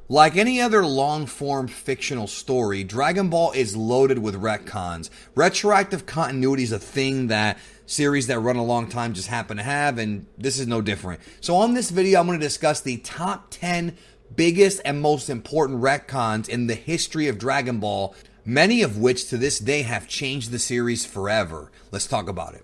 Like any other long-form fictional story, Dragon Ball is loaded with retcons. Retroactive continuity is a thing that series that run a long time just happen to have, and this is no different. So on this video, I'm going to discuss the top 10 biggest and most important retcons in the history of Dragon Ball, many of which to this day have changed the series forever. Let's talk about it.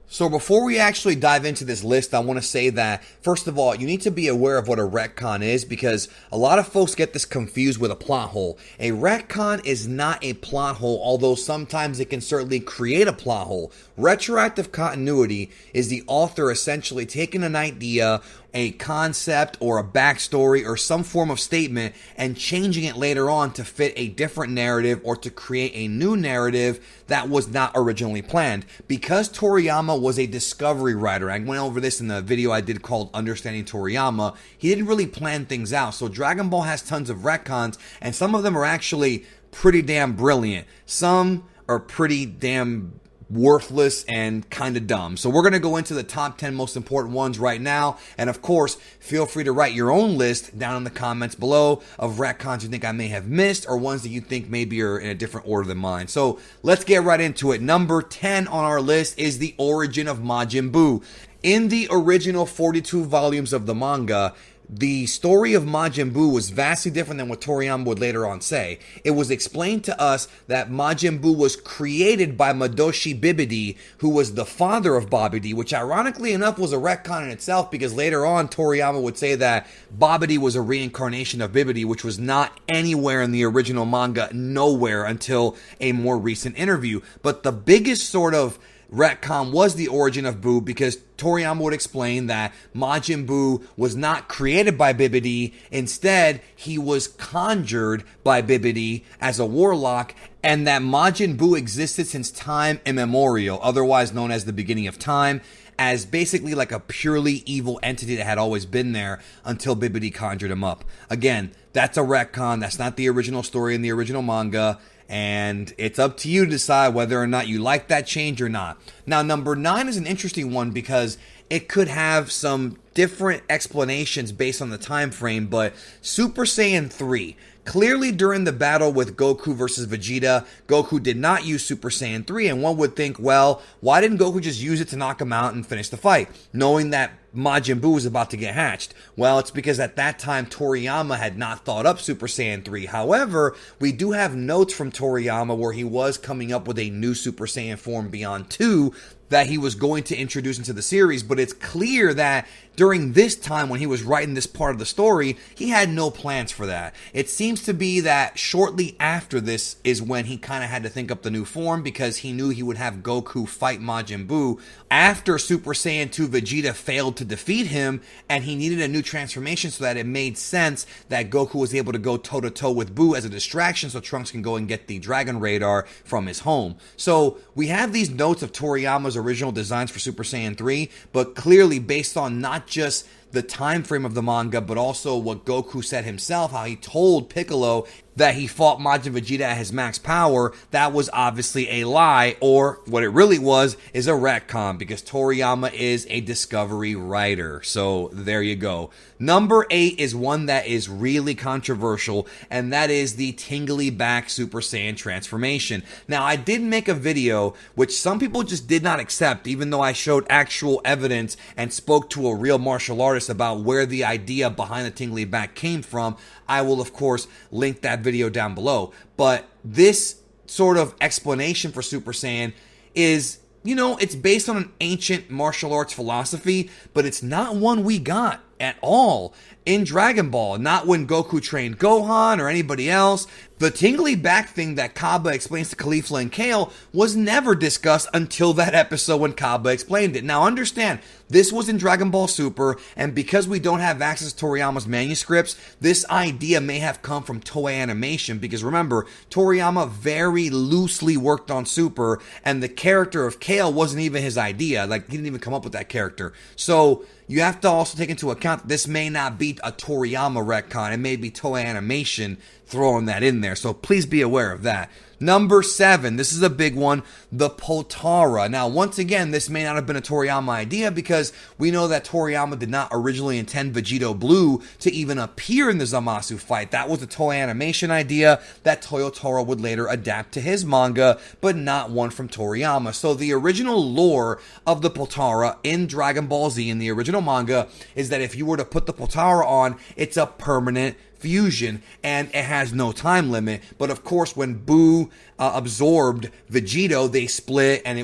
So before we actually dive into this list, I want to say that, first of all, you need to be aware of what a retcon is because a lot of folks get this confused with a plot hole. A retcon is not a plot hole, although sometimes it can certainly create a plot hole. Retroactive continuity is the author essentially taking an idea, a concept or a backstory or some form of statement and changing it later on to fit a different narrative or to create a new narrative that was not originally planned. Because Toriyama was a discovery writer, I went over this in the video I did called Understanding Toriyama, he didn't really plan things out. So Dragon Ball has tons of retcons and some of them are actually pretty damn brilliant. Some are pretty damn worthless and kind of dumb. So we're going to go into the top 10 most important ones right now. And of course, feel free to write your own list down in the comments below of retcons you think I may have missed or ones that you think maybe are in a different order than mine. So let's get right into it. Number 10 on our list is the origin of Majin Buu. In the original 42 volumes of the manga, the story of Majin Buu was vastly different than what Toriyama would later on say. It was explained to us that Majin Buu was created by Madoshi Bibidi, who was the father of Babidi, which ironically enough was a retcon in itself because later on Toriyama would say that Babidi was a reincarnation of Bibidi, which was not anywhere in the original manga, nowhere until a more recent interview. But the biggest sort of retcon was the origin of Buu because Toriyama would explain that Majin Buu was not created by Bibidi. Instead, he was conjured by Bibidi as a warlock, and that Majin Buu existed since time immemorial, otherwise known as the beginning of time, as basically like a purely evil entity that had always been there until Bibidi conjured him up. Again, that's a retcon. That's not the original story in the original manga. And it's up to you to decide whether or not you like that change or not. Now, number 9 is an interesting one because it could have some different explanations based on the time frame, but Super Saiyan 3. Clearly, during the battle with Goku versus Vegeta, Goku did not use Super Saiyan 3, and one would think, well, why didn't Goku just use it to knock him out and finish the fight, knowing that Majin Buu was about to get hatched? Well, it's because at that time, Toriyama had not thought up Super Saiyan 3. However, we do have notes from Toriyama where he was coming up with a new Super Saiyan form beyond 2 that he was going to introduce into the series, but it's clear that during this time when he was writing this part of the story, he had no plans for that. It seems to be that shortly after this is when he kind of had to think up the new form because he knew he would have Goku fight Majin Buu after Super Saiyan 2 Vegeta failed to defeat him, and he needed a new transformation so that it made sense that Goku was able to go toe-to-toe with Buu as a distraction so Trunks can go and get the Dragon Radar from his home. So we have these notes of Toriyama's original designs for Super Saiyan 3, but clearly based on not just the time frame of the manga, but also what Goku said himself, how he told Piccolo that he fought Majin Vegeta at his max power, that was obviously a lie, or what it really was is a retcon, because Toriyama is a discovery writer. So there you go. Number 8 is one that is really controversial, and that is the tingly back Super Saiyan transformation. Now, I did make a video which some people just did not accept, even though I showed actual evidence and spoke to a real martial artist about where the idea behind the tingly back came from. I will, of course, link that video down below. But this sort of explanation for Super Saiyan is, you know, it's based on an ancient martial arts philosophy, but it's not one we got at all in Dragon Ball. Not when Goku trained Gohan or anybody else. The tingly back thing that Kaba explains to Caulifla and Kale was never discussed until that episode when Kaba explained it. Now understand, this was in Dragon Ball Super, and because we don't have access to Toriyama's manuscripts, this idea may have come from Toei Animation, because remember, Toriyama very loosely worked on Super, and the character of Kale wasn't even his idea. Like, he didn't even come up with that character. So you have to also take into account that this may not be a Toriyama retcon. It may be Toei Animation throwing that in there. So please be aware of that. Number 7, this is a big one, the Potara. Now, once again, this may not have been a Toriyama idea because we know that Toriyama did not originally intend Vegito Blue to even appear in the Zamasu fight. That was a Toei Animation idea that Toyotora would later adapt to his manga, but not one from Toriyama. So the original lore of the Potara in Dragon Ball Z in the original manga is that if you were to put the Potara on, it's a permanent fusion, and it has no time limit. But of course, when Boo absorbed Vegito, they split, and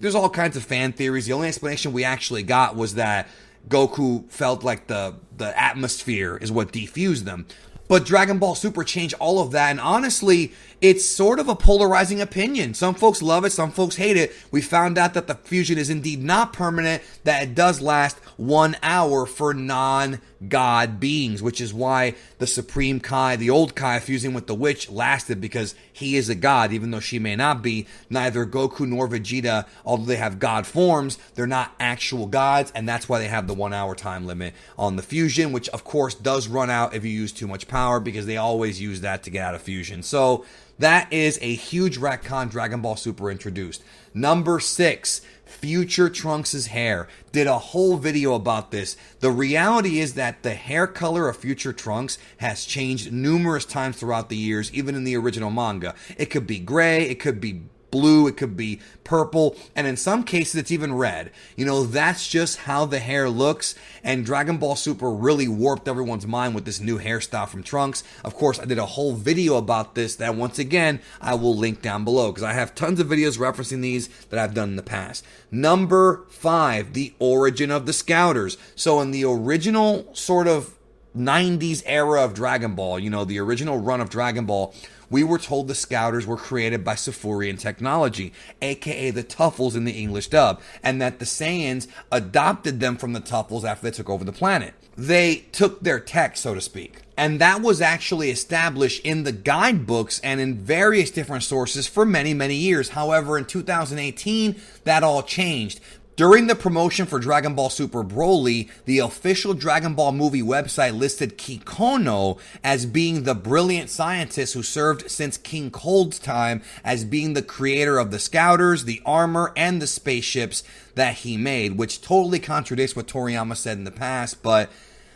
there's all kinds of fan theories. The only explanation we actually got was that Goku felt like the atmosphere is what defused them. But Dragon Ball Super changed all of that, and honestly, it's sort of a polarizing opinion. Some folks love it, some folks hate it. We found out that the fusion is indeed not permanent, that it does last 1 hour for non-god beings, which is why the Supreme Kai, the old Kai fusing with the witch lasted, because he is a god, even though she may not be. Neither Goku nor Vegeta, although they have god forms, they're not actual gods, and that's why they have the 1 hour time limit on the fusion, which of course does run out if you use too much power, because they always use that to get out of fusion. So that is a huge retcon Dragon Ball Super introduced. Number 6, Future Trunks' hair. Did a whole video about this. The reality is that the hair color of Future Trunks has changed numerous times throughout the years, even in the original manga. It could be gray, it could be blue, it could be purple, and in some cases it's even red. You know, that's just how the hair looks, and Dragon Ball Super really warped everyone's mind with this new hairstyle from Trunks. Of course, I did a whole video about this that, once again, I will link down below, because I have tons of videos referencing these that I've done in the past. Number 5, the origin of the Scouters. So in the original sort of 90s era of Dragon Ball, you know, the original run of Dragon Ball, we were told the Scouters were created by Sufurian technology, aka the Tuffles in the English dub, and that the Saiyans adopted them from the Tuffles after they took over the planet. They took their tech, so to speak. And that was actually established in the guidebooks and in various different sources for many, many years. However, in 2018, that all changed. During the promotion for Dragon Ball Super Broly, the official Dragon Ball movie website listed Kikono as being the brilliant scientist who served since King Cold's time as being the creator of the Scouters, the armor, and the spaceships that he made, which totally contradicts what Toriyama said in the past, but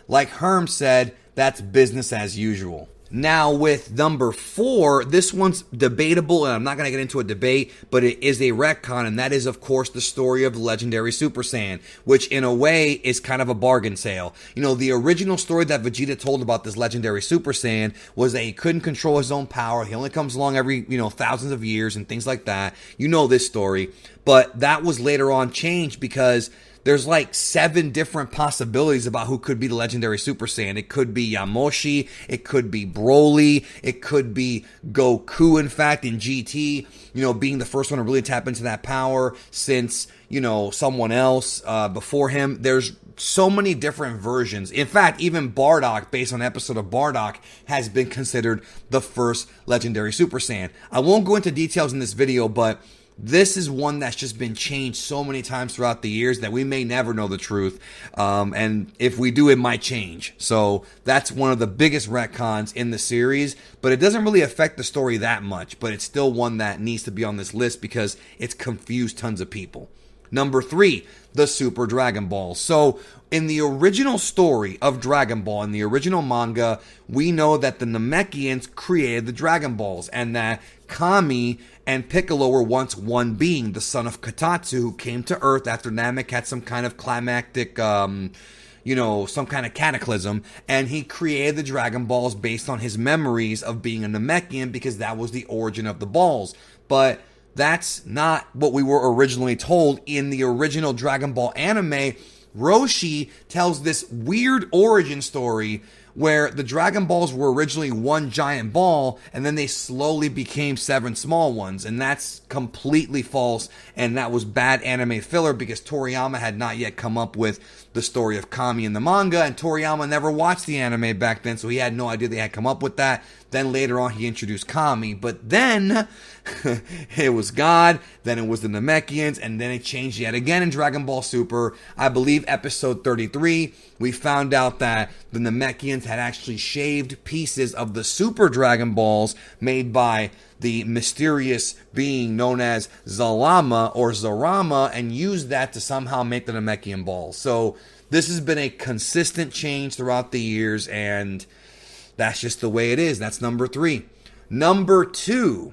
like Herm said, that's business as usual. Now with number 4, this one's debatable, and I'm not going to get into a debate, but it is a retcon, and that is, of course, the story of the legendary Super Saiyan, which in a way is kind of a bargain sale. You know, the original story that Vegeta told about this legendary Super Saiyan was that he couldn't control his own power. He only comes along every, thousands of years and things like that. You know this story. But that was later on changed because there's like 7 different possibilities about who could be the legendary Super Saiyan. It could be Yamoshi, it could be Broly, it could be Goku, in fact, in GT, being the first one to really tap into that power since, someone else before him. There's so many different versions. In fact, even Bardock, based on an episode of Bardock, has been considered the first legendary Super Saiyan. I won't go into details in this video, but this is one that's just been changed so many times throughout the years that we may never know the truth. And if we do, it might change. So that's one of the biggest retcons in the series. But it doesn't really affect the story that much. But it's still one that needs to be on this list because it's confused tons of people. Number 3, the Super Dragon Balls. So in the original story of Dragon Ball, in the original manga, we know that the Namekians created the Dragon Balls and that Kami and Piccolo were once one being, the son of Katatsu, who came to Earth after Namek had some kind of climactic, some kind of cataclysm, and he created the Dragon Balls based on his memories of being a Namekian because that was the origin of the balls. But that's not what we were originally told. In the original Dragon Ball anime, Roshi tells this weird origin story where the Dragon Balls were originally one giant ball and then they slowly became 7 small ones, and that's completely false, and that was bad anime filler because Toriyama had not yet come up with the story of Kami in the manga, and Toriyama never watched the anime back then, so he had no idea they had come up with that. Then later on he introduced Kami, but then it was God, then it was the Namekians, and then it changed yet again in Dragon Ball Super. I believe episode 33, we found out that the Namekians Saiyans had actually shaved pieces of the Super Dragon Balls made by the mysterious being known as Zalama or Zarama and used that to somehow make the Namekian balls. So this has been a consistent change throughout the years, and that's just the way it is. That's number 3. Number 2,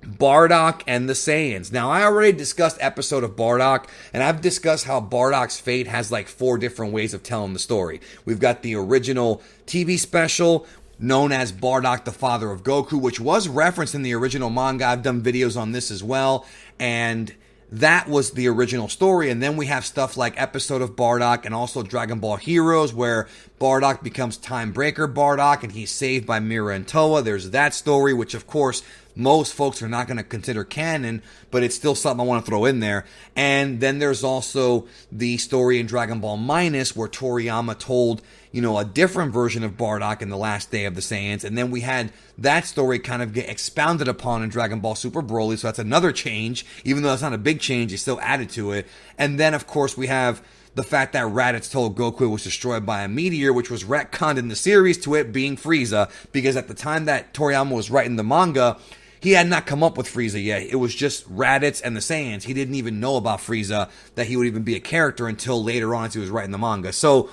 Bardock and the Saiyans. Now, I already discussed episode of Bardock, and I've discussed how Bardock's fate has like 4 different ways of telling the story. We've got the original TV special known as Bardock, the Father of Goku, which was referenced in the original manga. I've done videos on this as well, and that was the original story. And then we have stuff like episode of Bardock and also Dragon Ball Heroes, where Bardock becomes Time Breaker Bardock and he's saved by Mira and Toa. There's that story, which of course most folks are not going to consider canon, but it's still something I want to throw in there. And then there's also the story in Dragon Ball Minus where Toriyama told, a different version of Bardock in the last day of the Saiyans. And then we had that story kind of get expounded upon in Dragon Ball Super Broly. So that's another change. Even though that's not a big change, it's still added to it. And then, of course, we have the fact that Raditz told Goku was destroyed by a meteor, which was retconned in the series to it being Frieza. Because at the time that Toriyama was writing the manga, he had not come up with Frieza yet. It was just Raditz and the Saiyans. He didn't even know about Frieza, that he would even be a character until later on as he was writing the manga. So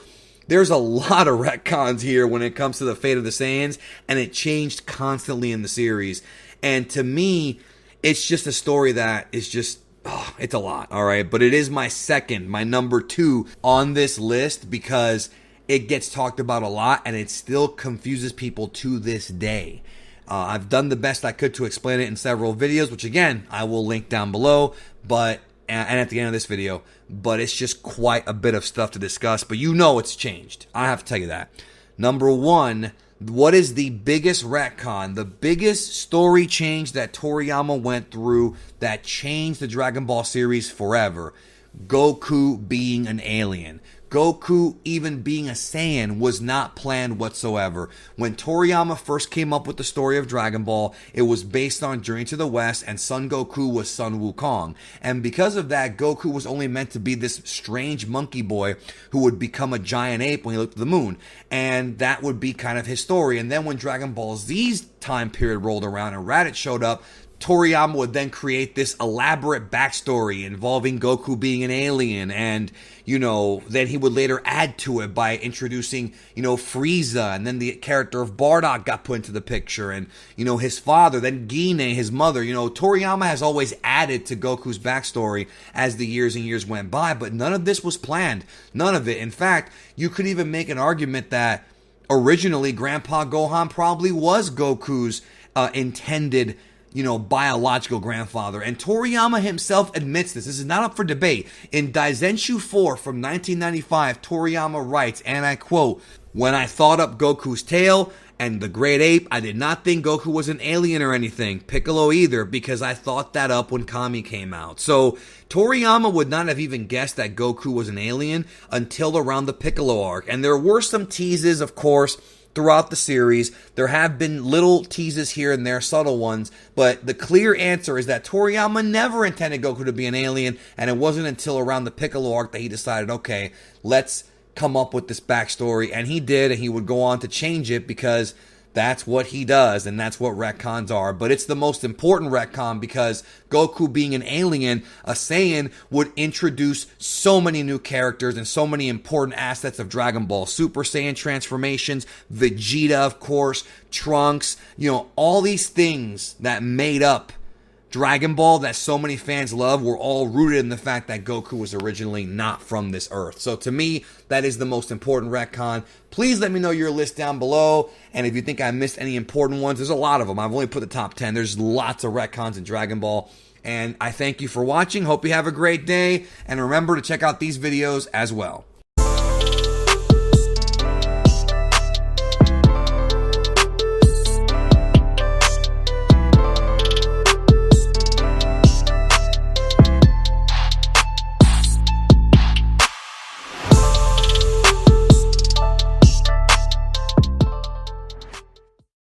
there's a lot of retcons here when it comes to the fate of the Saiyans, and it changed constantly in the series. And to me, it's just a story that is just, it's a lot, all right? But it is my number 2 on this list because it gets talked about a lot, and it still confuses people to this day. I've done the best I could to explain it in several videos, which again, I will link down below, and at the end of this video, but it's just quite a bit of stuff to discuss, but it's changed. I have to tell you that. Number 1, what is the biggest retcon, the biggest story change that Toriyama went through that changed the Dragon Ball series forever? Goku being an alien. Goku even being a Saiyan was not planned whatsoever. When Toriyama first came up with the story of Dragon Ball, it was based on Journey to the West, and Son Goku was Sun Wukong. And because of that, Goku was only meant to be this strange monkey boy who would become a giant ape when he looked at the moon. And that would be kind of his story. And then when Dragon Ball Z's time period rolled around and Raditz showed up, Toriyama would then create this elaborate backstory involving Goku being an alien, and, then he would later add to it by introducing, Frieza, and then the character of Bardock got put into the picture, and, his father, then Gine, his mother. Toriyama has always added to Goku's backstory as the years and years went by, but none of this was planned. None of it. In fact, you could even make an argument that originally Grandpa Gohan probably was Goku's intended biological grandfather. And Toriyama himself admits this. This is not up for debate. In Daizenshu 4 from 1995, Toriyama writes, and I quote, "When I thought up Goku's tale and the Great Ape, I did not think Goku was an alien or anything. Piccolo either, because I thought that up when Kami came out." So Toriyama would not have even guessed that Goku was an alien until around the Piccolo arc. And there were some teases, of course, throughout the series. There have been little teases here and there, subtle ones, but the clear answer is that Toriyama never intended Goku to be an alien, and it wasn't until around the Piccolo arc that he decided, okay, let's come up with this backstory, and he did, and he would go on to change it because that's what he does, and that's what retcons are. But it's the most important retcon because Goku being an alien, a Saiyan, would introduce so many new characters and so many important assets of Dragon Ball. Super Saiyan transformations, Vegeta, of course, Trunks, all these things that made up Dragon Ball that so many fans love were all rooted in the fact that Goku was originally not from this earth. So to me, that is the most important retcon. Please let me know your list down below. And if you think I missed any important ones, there's a lot of them. I've only put the top 10. There's lots of retcons in Dragon Ball. And I thank you for watching. Hope you have a great day. And remember to check out these videos as well.